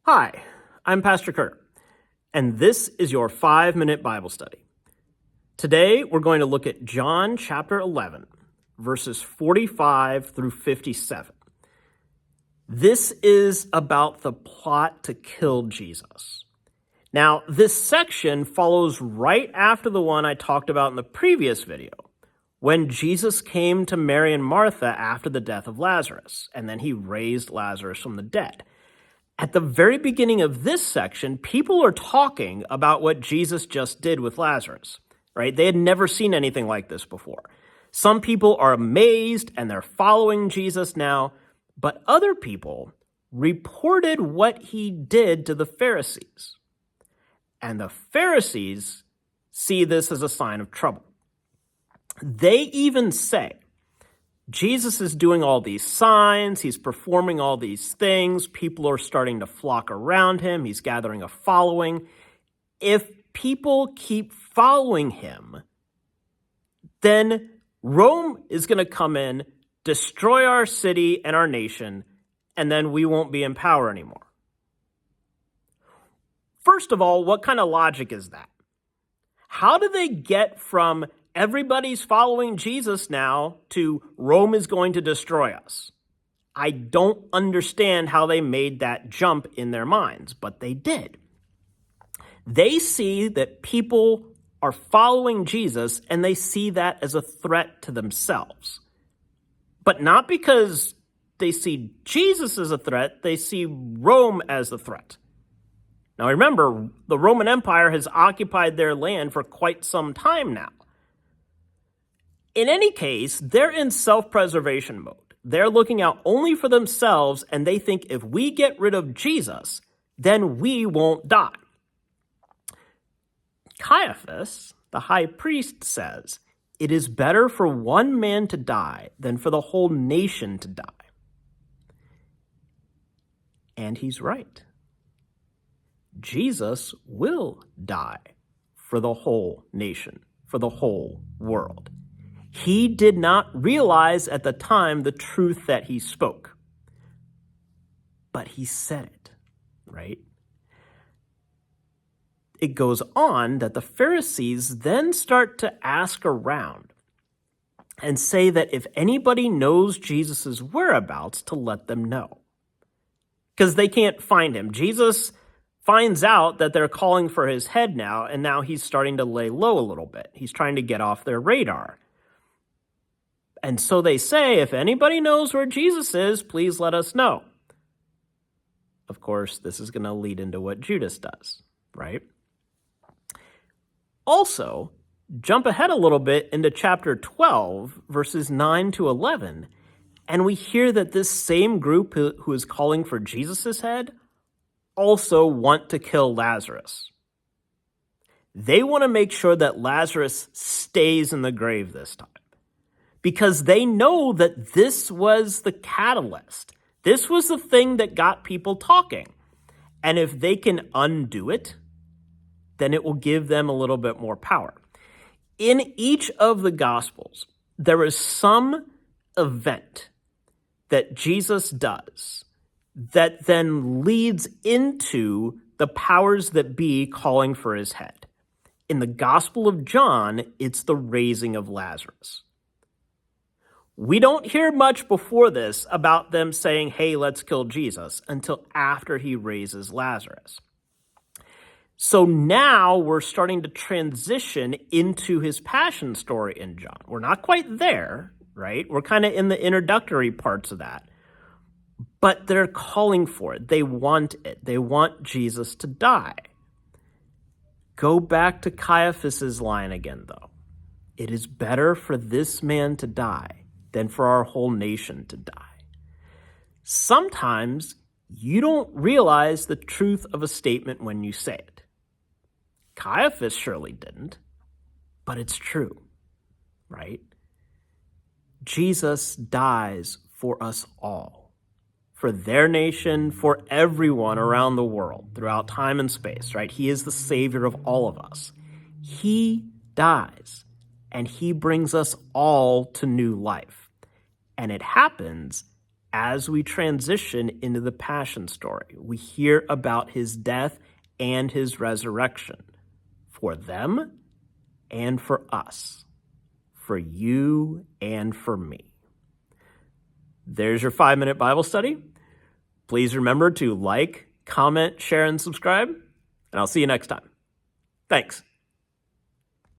Hi, I'm Pastor Kurt, and this is your 5-minute Bible study. Today, we're going to look at John chapter 11, verses 45 through 57. This is about the plot to kill Jesus. Now, this section follows right after the one I talked about in the previous video, when Jesus came to Mary and Martha after the death of Lazarus, and then he raised Lazarus from the dead. At the very beginning of this section, people are talking about what Jesus just did with Lazarus, right? They had never seen anything like this before. Some people are amazed and they're following Jesus now, but other people reported what he did to the Pharisees. And the Pharisees see this as a sign of trouble. They even say, Jesus is doing all these signs, he's performing all these things, people are starting to flock around him, he's gathering a following. If people keep following him, then Rome is going to come in, destroy our city and our nation, and then we won't be in power anymore. First of all, what kind of logic is that? How do they get from everybody's following Jesus now to Rome is going to destroy us? I don't understand how they made that jump in their minds, but they did. They see that people are following Jesus and they see that as a threat to themselves. But not because they see Jesus as a threat, they see Rome as a threat. Now remember, the Roman Empire has occupied their land for quite some time now. In any case, they're in self-preservation mode. They're looking out only for themselves, and they think if we get rid of Jesus, then we won't die. Caiaphas, the high priest, says, "It is better for one man to die than for the whole nation to die." And he's right. Jesus will die for the whole nation, for the whole world. He did not realize at the time the truth that he spoke. But he said it, right? It goes on that the Pharisees then start to ask around and say that if anybody knows Jesus' whereabouts, to let them know. Because they can't find him. Jesus finds out that they're calling for his head now, and now he's starting to lay low a little bit. He's trying to get off their radar. And so they say, if anybody knows where Jesus is, please let us know. Of course, this is going to lead into what Judas does, right? Also, jump ahead a little bit into chapter 12, verses 9 to 11, and we hear that this same group who is calling for Jesus' head also want to kill Lazarus. They want to make sure that Lazarus stays in the grave this time, because they know that this was the catalyst. This was the thing that got people talking. And if they can undo it, then it will give them a little bit more power. In each of the Gospels, there is some event that Jesus does that then leads into the powers that be calling for his head. In the Gospel of John, it's the raising of Lazarus. We don't hear much before this about them saying, hey, let's kill Jesus, until after he raises Lazarus. So now we're starting to transition into his passion story in John. We're not quite there, right? We're kind of in the introductory parts of that. But they're calling for it. They want it. They want Jesus to die. Go back to Caiaphas's line again, though. It is better for this man to die than for our whole nation to die. Sometimes you don't realize the truth of a statement when you say it. Caiaphas surely didn't, but it's true, right? Jesus dies for us all, for their nation, for everyone around the world, throughout time and space, right? He is the Savior of all of us. He dies, and he brings us all to new life. And it happens as we transition into the Passion story. We hear about his death and his resurrection for them and for us, for you and for me. There's your 5-minute Bible study. Please remember to like, comment, share, and subscribe, and I'll see you next time. Thanks.